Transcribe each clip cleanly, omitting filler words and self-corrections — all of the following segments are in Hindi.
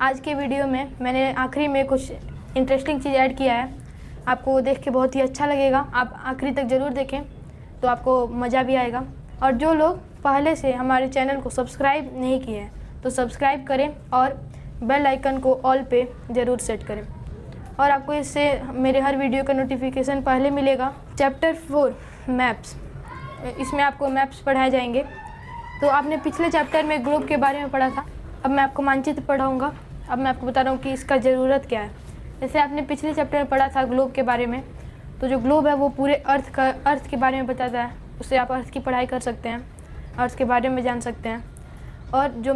आज के वीडियो में मैंने आखिरी में कुछ इंटरेस्टिंग चीज़ ऐड किया है। आपको देख के बहुत ही अच्छा लगेगा। आप आखिरी तक ज़रूर देखें तो आपको मज़ा भी आएगा। और जो लोग पहले से हमारे चैनल को सब्सक्राइब नहीं किए हैं तो सब्सक्राइब करें और बेल आइकन को ऑल पे ज़रूर सेट करें और आपको इससे मेरे हर वीडियो का नोटिफिकेशन पहले मिलेगा। चैप्टर 4 मैप्स, इसमें आपको मैप्स पढ़ाए जाएंगे। तो आपने पिछले चैप्टर में ग्लोब के बारे में पढ़ा था, अब मैं आपको मानचित्र पढ़ाऊँगा। अब मैं आपको बता रहा हूँ कि इसका ज़रूरत क्या है। जैसे आपने पिछले चैप्टर में पढ़ा था ग्लोब के बारे में, तो जो ग्लोब है वो पूरे अर्थ के बारे में बताता है। उससे आप अर्थ की पढ़ाई कर सकते हैं, अर्थ के बारे में जान सकते हैं। और जो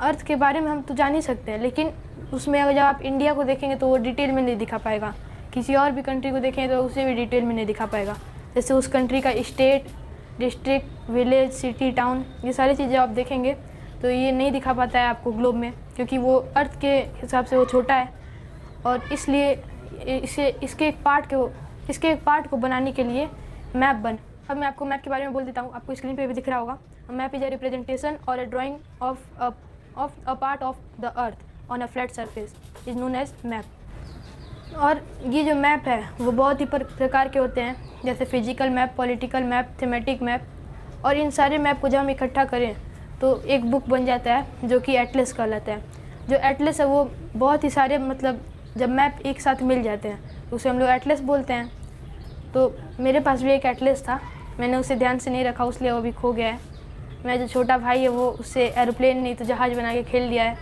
अर्थ के बारे में हम तो जान ही सकते हैं, लेकिन उसमें अगर जब आप इंडिया को देखेंगे तो वो डिटेल में नहीं दिखा पाएगा। किसी और भी कंट्री को देखें तो उसे भी डिटेल में नहीं दिखा पाएगा। जैसे उस कंट्री का state, district, village, city, town, ये सारी चीज़ें आप देखेंगे तो ये नहीं दिखा पाता है आपको ग्लोब में, क्योंकि वो अर्थ के हिसाब से वो छोटा है। और इसलिए इसके एक पार्ट को बनाने के लिए मैप बन। अब मैं आपको मैप के बारे में बोल देता हूँ। आपको स्क्रीन पे भी दिख रहा होगा। मैप इज अ रिप्रेजेंटेशन और a drawing of a part of the earth on a flat surface is known as map. और ये जो मैप है वो बहुत ही प्रकार के होते हैं, जैसे physical map, political map, thematic map. और इन सारे मैप को जब हम इकट्ठा करें तो एक बुक बन जाता है जो कि एटलस कहलाता है। जो एटलस है वो बहुत ही सारे, मतलब जब मैप एक साथ मिल जाते हैं तो उसे हम लोग एटलस बोलते हैं। तो मेरे पास भी एक एटलस था, मैंने उसे ध्यान से नहीं रखा, इसलिए वो भी खो गया है। मेरा जो छोटा भाई है वो उससे एरोप्लेन नहीं तो जहाज़ बना के खेल लिया है।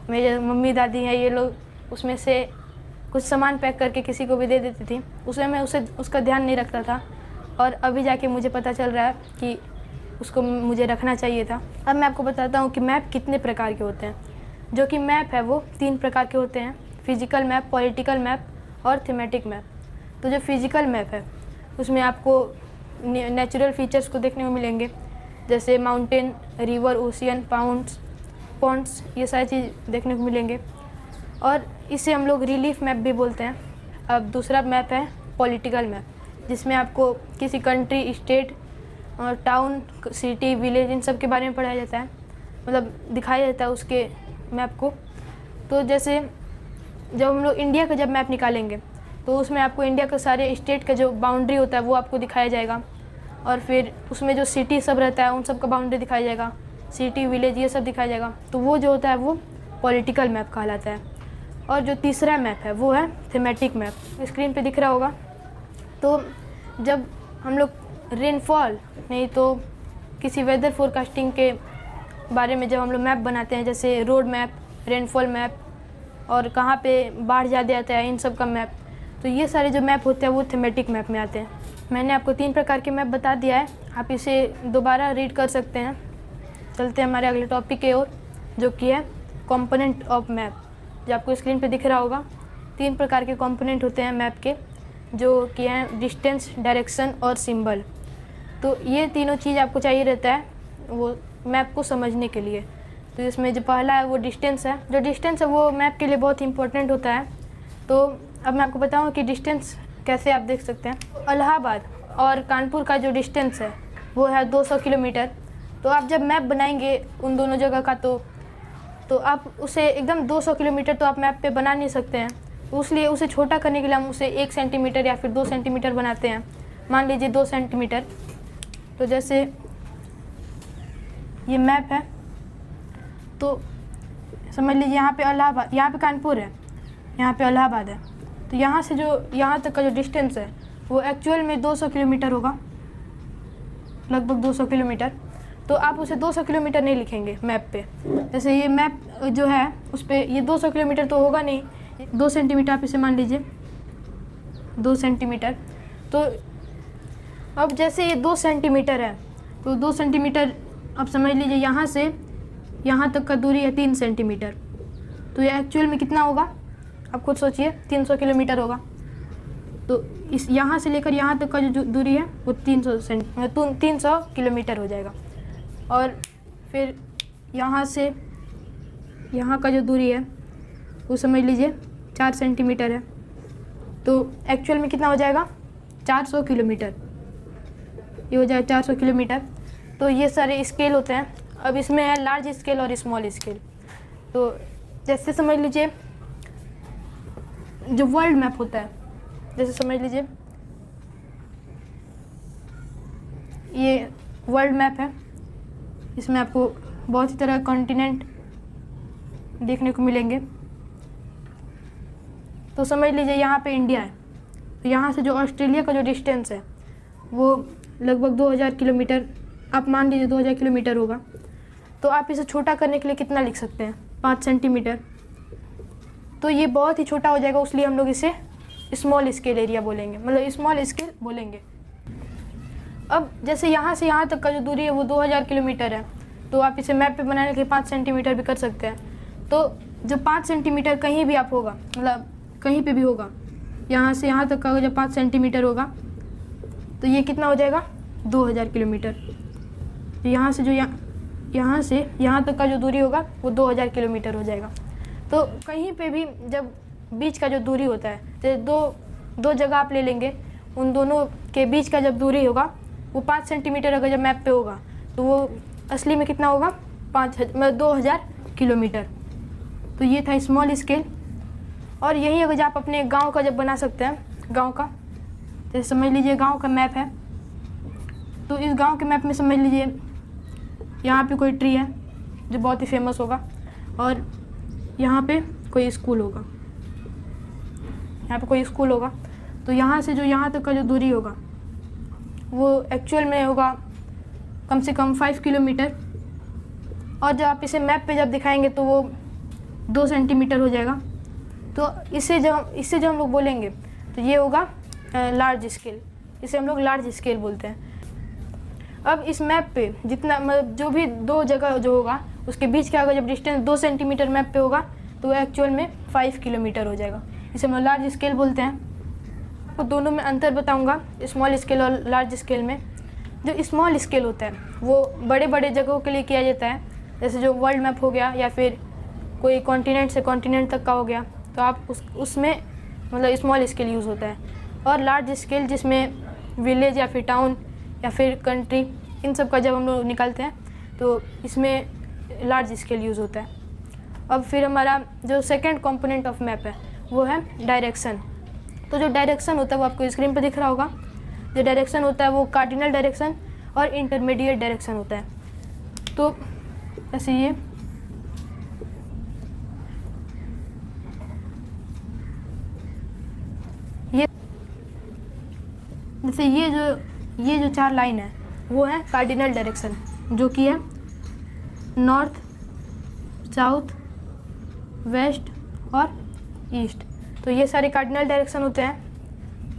मेरे मम्मी दादी हैं, ये लोग उसमें से कुछ सामान पैक करके किसी को भी दे देती थी। उसमें मैं उसका ध्यान नहीं रखता था और अभी जाके मुझे पता चल रहा है कि उसको मुझे रखना चाहिए था। अब मैं आपको बताता हूँ कि मैप कितने प्रकार के होते हैं। जो कि मैप है वो 3 प्रकार के होते हैं, फिजिकल मैप, पॉलिटिकल मैप और थीमेटिक मैप। तो जो फिजिकल मैप है उसमें आपको नेचुरल फीचर्स को देखने को मिलेंगे, जैसे माउंटेन, रिवर, ओशियन, पॉन्ड्स, ये सारी चीज़ देखने को मिलेंगे। और इसे हम लोग रिलीफ मैप भी बोलते हैं। अब दूसरा मैप है पॉलिटिकल मैप, जिसमें आपको किसी कंट्री, स्टेट और टाउन, सिटी, विलेज, इन सब के बारे में पढ़ाया जाता है, मतलब दिखाया जाता है उसके मैप को। तो जैसे जब हम लोग इंडिया का जब मैप निकालेंगे तो उसमें आपको इंडिया का सारे स्टेट का जो बाउंड्री होता है वो आपको दिखाया जाएगा। और फिर उसमें जो सिटी सब रहता है उन सब का बाउंड्री दिखाया जाएगा, सिटी, विलेज, ये सब दिखाया जाएगा। तो वो जो होता है वो पॉलिटिकल मैप कहलाता है। और जो तीसरा मैप है वो है थीमेटिक मैप, स्क्रीन पे दिख रहा होगा। तो जब हम लोग रेनफॉल नहीं तो किसी वेदर फोरकास्टिंग के बारे में जब हम लोग मैप बनाते हैं, जैसे रोड मैप, रेनफॉल मैप और कहाँ पे बाढ़ ज़्यादा आता है, इन सब का मैप, तो ये सारे जो मैप होते हैं वो थीमेटिक मैप में आते हैं। मैंने आपको 3 प्रकार के मैप बता दिया है, आप इसे दोबारा रीड कर सकते हैं। चलते हैं हमारे अगले टॉपिक की ओर, जो कि है कंपोनेंट ऑफ मैप। जो आपको स्क्रीन पे दिख रहा होगा, 3 प्रकार के कंपोनेंट होते हैं मैप के, जो कि हैं डिस्टेंस, डायरेक्शन और सिंबल। तो ये तीनों चीज़ आपको चाहिए रहता है वो मैप को समझने के लिए। तो इसमें जो पहला है वो डिस्टेंस है। जो डिस्टेंस है वो मैप के लिए बहुत इंपॉर्टेंट होता है। तो अब मैं आपको बताऊँ कि डिस्टेंस कैसे आप देख सकते हैं। इलाहाबाद और कानपुर का जो डिस्टेंस है वो है 200 किलोमीटर। तो आप जब मैप बनाएंगे उन दोनों जगह का तो आप उसे एकदम 200 किलोमीटर तो आप मैप पे बना नहीं सकते हैं। तो इसलिए उसे छोटा करने के लिए हम उसे 1 सेंटीमीटर या फिर 2 सेंटीमीटर बनाते हैं। मान लीजिए 2 सेंटीमीटर। तो जैसे ये मैप है, तो समझ लीजिए यहाँ पे इलाहाबाद, यहाँ पे कानपुर है, यहाँ पे इलाहाबाद है। तो यहाँ से जो यहाँ तक का जो डिस्टेंस है वो एक्चुअल में 200 किलोमीटर होगा, लगभग 200 किलोमीटर। तो आप उसे 200 किलोमीटर नहीं लिखेंगे मैप पे। जैसे ये मैप जो है उस पर ये 200 किलोमीटर तो होगा नहीं, 2 सेंटीमीटर आप इसे मान लीजिए, 2 सेंटीमीटर। तो अब जैसे ये 2 सेंटीमीटर है तो 2 सेंटीमीटर अब समझ लीजिए यहाँ से यहाँ तक का दूरी है 3 सेंटीमीटर। तो ये एक्चुअल में कितना होगा आप खुद सोचिए, 300 किलोमीटर होगा। तो इस यहाँ से लेकर यहाँ तक का जो दूरी है वो 300 किलोमीटर हो जाएगा। और फिर यहाँ से यहाँ का जो दूरी है वो समझ लीजिए 4 सेंटीमीटर है। तो एक्चुअल में कितना हो जाएगा 400 किलोमीटर, ये हो जाएगा 400 किलोमीटर। तो ये सारे स्केल होते हैं। अब इसमें है लार्ज स्केल और स्मॉल स्केल। तो जैसे समझ लीजिए जो वर्ल्ड मैप होता है, जैसे समझ लीजिए ये वर्ल्ड मैप है, इसमें आपको बहुत ही तरह कॉन्टिनेंट देखने को मिलेंगे। तो समझ लीजिए यहाँ पे इंडिया है, तो यहाँ से जो ऑस्ट्रेलिया का जो डिस्टेंस है वो लगभग 2000 किलोमीटर, आप मान लीजिए 2000 किलोमीटर होगा। तो आप इसे छोटा करने के लिए कितना लिख सकते हैं, 5 सेंटीमीटर। तो ये बहुत ही छोटा हो जाएगा, इसलिए हम लोग इसे स्मॉल स्केल एरिया बोलेंगे, मतलब स्मॉल स्केल बोलेंगे। अब जैसे यहाँ से यहाँ तक का जो दूरी है वो 2000 किलोमीटर है, तो आप इसे मैप पे बनाने के लिए 5 सेंटीमीटर भी कर सकते हैं। तो जो 5 सेंटीमीटर कहीं भी आप होगा, मतलब कहीं पे भी होगा, यहाँ से यहाँ तक का जब 5 सेंटीमीटर होगा तो ये कितना हो जाएगा, 2000 किलोमीटर। तो यहाँ से जो यहाँ से यहाँ तक का जो दूरी होगा वो 2000 किलोमीटर हो जाएगा। तो कहीं पे भी जब बीच का जो दूरी होता है, जैसे दो जगह आप ले लेंगे, उन दोनों के बीच का जब दूरी होगा वो 5 सेंटीमीटर अगर जब मैप पे होगा तो वो असली में कितना होगा, 2000 किलोमीटर। तो ये था स्मॉल स्केल। और यही अगर आप अपने गांव का जब बना सकते हैं, गांव का, जैसे समझ लीजिए गांव का मैप है, तो इस गांव के मैप में समझ लीजिए यहाँ पे कोई ट्री है जो बहुत ही फेमस होगा, और यहाँ पे कोई स्कूल होगा, यहाँ पे कोई स्कूल होगा। तो यहाँ से जो यहाँ तक का जो दूरी होगा वो एक्चुअल में होगा कम से कम 5 किलोमीटर, और जब आप इसे मैप पे जब दिखाएंगे तो वो 2 सेंटीमीटर हो जाएगा। तो इससे जब हम लोग बोलेंगे तो ये होगा लार्ज स्केल, इसे हम लोग लार्ज स्केल बोलते हैं। अब इस मैप पे जितना मतलब जो भी 2 जगह जो होगा उसके बीच का अगर जब डिस्टेंस 2 सेंटीमीटर मैप पे होगा तो वो एक्चुअल में 5 किलोमीटर हो जाएगा, इसे हम लोग लार्ज स्केल बोलते हैं। तो दोनों में अंतर बताऊंगा, स्मॉल स्केल और लार्ज स्केल में। जो स्मॉल स्केल होता है वो बड़े बड़े जगहों के लिए किया जाता है, जैसे जो वर्ल्ड मैप हो गया या फिर कोई कॉन्टिनेंट से कॉन्टिनेंट तक का हो गया, तो आप उसमें मतलब स्मॉल स्केल यूज़ होता है। और लार्ज स्केल जिसमें विलेज या फिर टाउन या फिर कंट्री, इन सब का जब हम लोग निकालते हैं तो इसमें लार्ज स्केल यूज़ होता है। अब फिर हमारा जो सेकंड कंपोनेंट ऑफ मैप है वो है डायरेक्शन। तो जो डायरेक्शन होता है वो आपको स्क्रीन पर दिख रहा होगा। जो डायरेक्शन होता है वो कार्डिनल डायरेक्शन और इंटरमीडिएट डायरेक्शन होता है। तो ऐसे ये जैसे ये जो 4 लाइन है वो है कार्डिनल डायरेक्शन, जो कि है नॉर्थ, साउथ, वेस्ट और ईस्ट। तो ये सारे कार्डिनल डायरेक्शन होते हैं।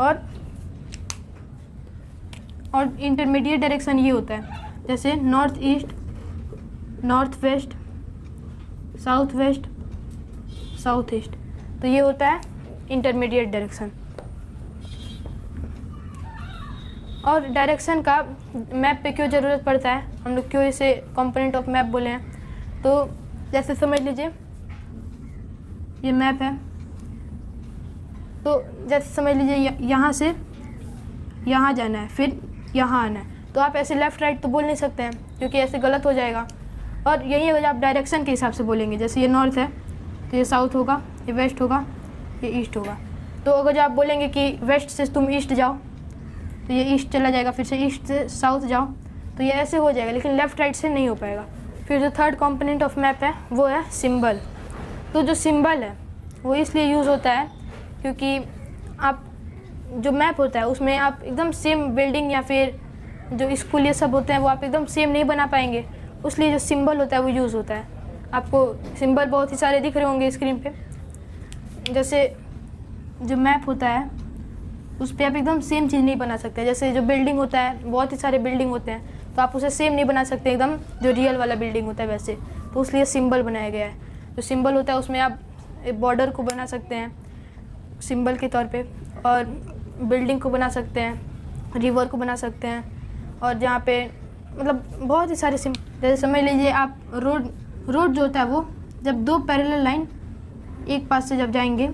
और इंटरमीडिएट डायरेक्शन ये होता है, जैसे north east, north west, south west, south east. तो ये होता है इंटरमीडिएट डायरेक्शन। और डायरेक्शन का मैप पे क्यों ज़रूरत पड़ता है, हम लोग क्यों इसे कंपोनेंट ऑफ मैप बोले हैं, तो जैसे समझ लीजिए ये मैप है, तो जैसे समझ लीजिए यहाँ से यहाँ जाना है, फिर यहाँ आना है, तो आप ऐसे लेफ़्ट राइट तो बोल नहीं सकते हैं क्योंकि ऐसे गलत हो जाएगा। और यही अगर आप डायरेक्शन के हिसाब से बोलेंगे, जैसे ये नॉर्थ है तो ये साउथ होगा, ये वेस्ट होगा, ये ईस्ट होगा। तो अगर जब आप बोलेंगे कि वेस्ट से तुम ईस्ट जाओ तो ये ईस्ट चला जाएगा, फिर से ईस्ट से साउथ जाओ, तो ये ऐसे हो जाएगा, लेकिन लेफ़्ट राइट से नहीं हो पाएगा। फिर जो थर्ड कंपोनेंट ऑफ मैप है वो है सिंबल। तो जो सिंबल है वो इसलिए यूज़ होता है क्योंकि आप जो मैप होता है उसमें आप एकदम सेम बिल्डिंग या फिर जो स्कूल ये सब होते हैं वो आप एकदम सेम नहीं बना पाएंगे, उसलिए जो सिंबल होता है वो यूज़ होता है। आपको सिंबल बहुत ही सारे दिख रहे होंगे स्क्रीन पे। जैसे जो मैप होता है उस पर आप एकदम सेम चीज़ नहीं बना सकते, जैसे जो बिल्डिंग होता है बहुत ही सारे बिल्डिंग होते हैं तो आप उसे सेम नहीं बना सकते एकदम जो रियल वाला बिल्डिंग होता है वैसे, तो इसलिए सिंबल बनाया गया है। जो सिंबल होता है उसमें आप एक बॉर्डर को बना सकते हैं सिंबल के तौर पे, और बिल्डिंग को बना सकते हैं, रिवर को बना सकते हैं, और जहाँ पे मतलब बहुत ही सारे जैसे समझ लीजिए आप रोड जो होता है वो जब 2 पैरेलल लाइन एक पास से जब जाएंगे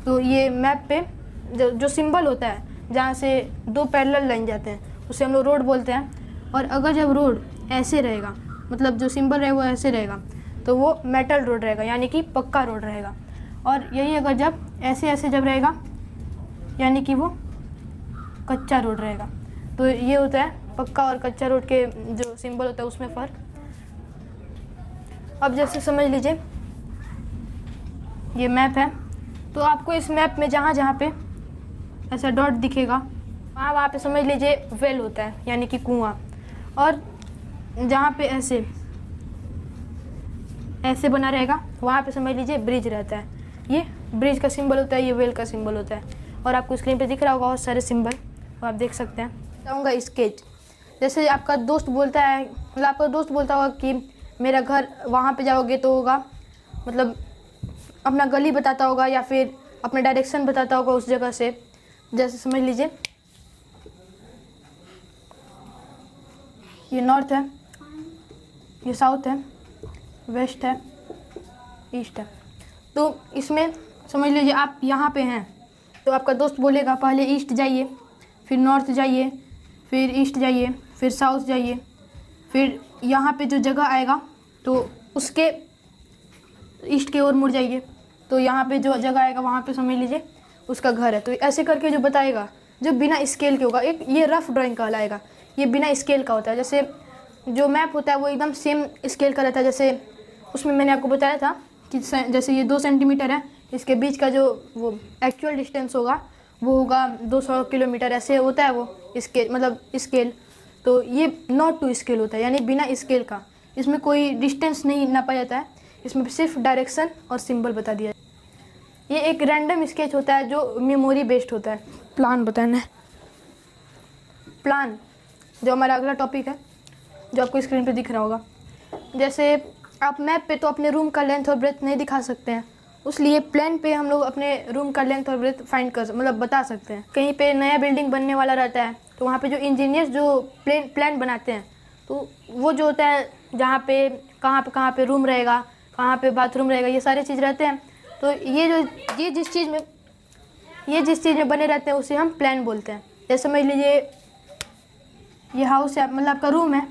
तो ये मैप पे जो सिंबल होता है जहाँ से 2 पैरेलल लाइन जाते हैं उसे हम लोग रोड बोलते हैं। और अगर जब रोड ऐसे रहेगा, मतलब जो सिंबल रहेगा वो ऐसे रहेगा, तो वो मेटल रोड रहेगा, यानी कि पक्का रोड रहेगा। और यही अगर जब ऐसे ऐसे जब रहेगा, यानी कि वो कच्चा रोड रहेगा। तो ये होता है पक्का और कच्चा रोड के जो सिंबल होता है उसमें फ़र्क। अब जैसे समझ लीजिए ये मैप है, तो आपको इस मैप में जहाँ जहाँ पे ऐसा डॉट दिखेगा वहाँ पे समझ लीजिए वेल होता है, यानी कि कुआं। और जहाँ पे ऐसे ऐसे बना रहेगा वहाँ पे समझ लीजिए ब्रिज रहता है। ये ब्रिज का सिंबल होता है, ये वेल का सिंबल होता है। और आपको स्क्रीन पे दिख रहा होगा बहुत सारे सिंबल, वो आप देख सकते हैं। बताऊँगा स्केच। जैसे आपका दोस्त बोलता है, मतलब आपका दोस्त बोलता होगा कि मेरा घर वहाँ पे जाओगे तो होगा, मतलब अपना गली बताता होगा या फिर अपना डायरेक्शन बताता होगा उस जगह से। जैसे समझ लीजिए ये नॉर्थ है, ये साउथ है, वेस्ट है, ईस्ट है। तो इसमें समझ लीजिए आप यहाँ पे हैं तो आपका दोस्त बोलेगा पहले ईस्ट जाइए, फिर नॉर्थ जाइए, फिर ईस्ट जाइए, फिर साउथ जाइए, फिर यहाँ पे जो जगह आएगा तो उसके ईस्ट की ओर मुड़ जाइए, तो यहाँ पे जो जगह आएगा वहाँ पे समझ लीजिए उसका घर है। तो ऐसे करके जो बताएगा, जो बिना स्केल के होगा, एक ये रफ ड्राइंग कहलाएगा, ये बिना स्केल का होता है। जैसे जो मैप होता है वो एकदम सेम स्केल का रहता है। जैसे उसमें मैंने आपको बताया था कि जैसे ये 2 सेंटीमीटर है, इसके बीच का जो वो एक्चुअल डिस्टेंस होगा वो होगा 200 किलोमीटर, ऐसे होता है वो स्केल, मतलब स्केल। तो ये नॉट टू स्केल होता है, यानी बिना स्केल का। इसमें कोई डिस्टेंस नहीं नापा जाता है, इसमें सिर्फ डायरेक्शन और सिंबल बता दिया। ये एक रैंडम स्केच होता है जो मेमोरी बेस्ड होता है। प्लान बताना है, प्लान जो हमारा अगला टॉपिक है, जो आपको स्क्रीन पे दिख रहा होगा। जैसे आप मैप पे तो अपने रूम का लेंथ और ब्रेथ नहीं दिखा सकते हैं, उसलिए प्लान पे हम लोग अपने रूम का लेंथ और ब्रेथ फाइंड कर, मतलब बता सकते हैं। कहीं पे नया बिल्डिंग बनने वाला रहता है तो वहाँ पे जो इंजीनियर्स जो प्लान बनाते हैं, तो वो जो होता है जहाँ पे कहाँ पे रूम रहेगा, कहाँ पे बाथरूम रहेगा, ये सारे चीज़ रहते हैं। तो ये जिस चीज़ में बने रहते हैं उसे हम प्लान बोलते हैं। जैसे समझ लीजिए ये हाउस है, मतलब आपका रूम है।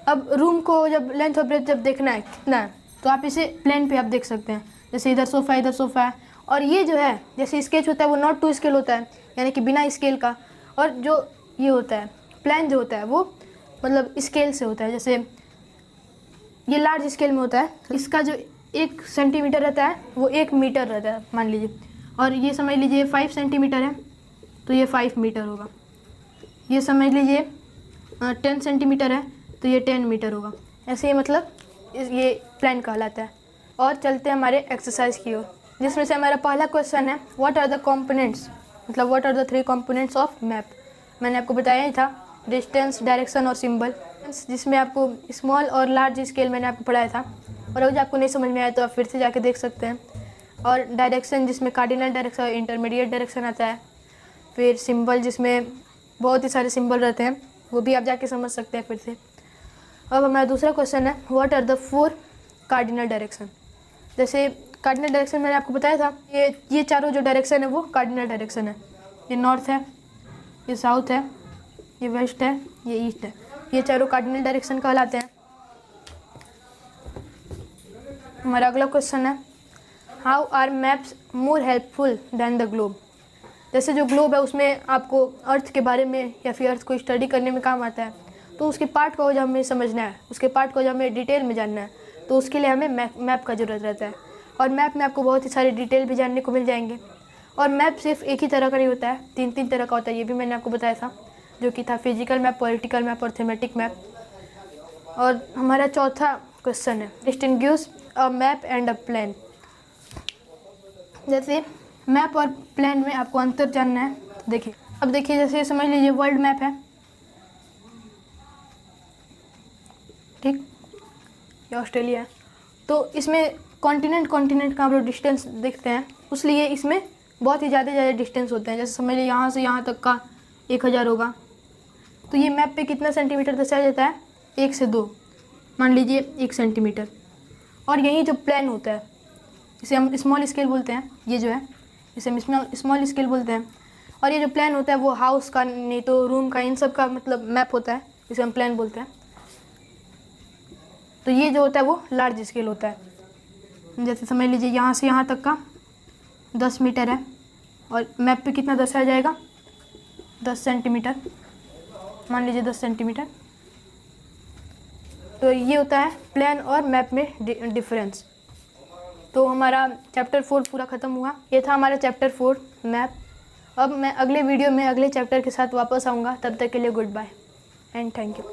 अब रूम को जब लेंथ और ब्रेथ जब देखना है कितना है, तो आप इसे प्लान पे आप देख सकते हैं। जैसे इधर सोफ़ा है। और ये जो है जैसे स्केच होता है वो नॉट टू स्केल होता है, यानी कि बिना स्केल का। और जो ये होता है प्लान जो होता है वो मतलब स्केल से होता है। जैसे ये लार्ज स्केल में होता है, इसका जो 1 सेंटीमीटर रहता है वो 1 मीटर रहता है मान लीजिए। और ये समझ लीजिए 5 सेंटीमीटर है तो ये 5 मीटर होगा। ये समझ लीजिए 10 सेंटीमीटर है तो ये 10 मीटर होगा। ऐसे ही मतलब ये प्लान कहलाता है। और चलते हैं हमारे एक्सरसाइज की ओर, जिसमें से हमारा पहला क्वेश्चन है व्हाट आर द कंपोनेंट्स, मतलब what are the 3 components of map. मैंने आपको बताया ही था, डिस्टेंस, डायरेक्शन और सिंबल, जिसमें आपको स्मॉल और लार्ज स्केल मैंने आपको पढ़ाया था। और अगर आपको नहीं समझ में आया तो आप फिर से जाके देख सकते हैं। और डायरेक्शन जिसमें कार्डिनल डायरेक्शन और इंटरमीडिएट डायरेक्शन आता है। फिर सिंबल जिसमें बहुत ही सारे सिंबल रहते हैं, वो भी आप जाके समझ सकते हैं फिर से। अब हमारा दूसरा क्वेश्चन है what are the 4 cardinal direction. जैसे कार्डिनल डायरेक्शन मैंने आपको बताया था, ये चारों जो डायरेक्शन है वो कार्डिनल डायरेक्शन है। ये नॉर्थ है, ये साउथ है, ये वेस्ट है, ये ईस्ट है। ये चारों कार्डिनल डायरेक्शन कहलाते हैं। हमारा अगला क्वेश्चन है how are maps more helpful than the globe. जैसे जो ग्लोब है उसमें आपको अर्थ के बारे में या फिर अर्थ को स्टडी करने में काम आता है, तो उसके पार्ट को जब हमें समझना है, उसके पार्ट को जब हमें डिटेल में जानना है, तो उसके लिए हमें मैप का ज़रूरत रहता है। और मैप में आपको बहुत ही सारे डिटेल भी जानने को मिल जाएंगे। और मैप सिर्फ एक ही तरह का नहीं होता है, 3 तरह का होता है। ये भी मैंने आपको बताया था, जो कि था फिजिकल मैप, पॉलिटिकल मैप और थीमेटिक मैप। और हमारा चौथा क्वेश्चन है distinguish a map and a plan. जैसे मैप और प्लान में आपको अंतर जानना है। देखिए, अब देखिए जैसे समझ लीजिए वर्ल्ड मैप है, ठीक, ये ऑस्ट्रेलिया है। तो इसमें कॉन्टिनेंट का हम लोग डिस्टेंस देखते हैं, उसलिए इसमें बहुत ही ज़्यादा डिस्टेंस होते हैं। जैसे समझ लीजिए यहाँ से यहाँ तक का 1000 होगा, तो ये मैप पे कितना सेंटीमीटर दर्शाया जाता है, 1 से 2, मान लीजिए 1 सेंटीमीटर। और यही जो प्लान होता है इसे हम स्मॉल स्केल बोलते हैं, ये जो है इसे हम स्मॉल स्केल बोलते हैं। और ये जो प्लान होता है वो हाउस का, नहीं तो रूम का, इन सब का मतलब मैप होता है, इसे हम प्लान बोलते हैं। तो ये जो होता है वो लार्ज स्केल होता है। जैसे समझ लीजिए यहाँ से यहाँ तक का 10 मीटर है और मैप पे कितना दर्शाया जाएगा, 10 सेंटीमीटर, मान लीजिए 10 सेंटीमीटर। तो ये होता है प्लान और मैप में डिफरेंस। तो हमारा चैप्टर 4 पूरा ख़त्म हुआ। ये था हमारा चैप्टर 4 मैप। अब मैं अगले वीडियो में अगले चैप्टर के साथ वापस आऊँगा। तब तक के लिए good bye and thank you.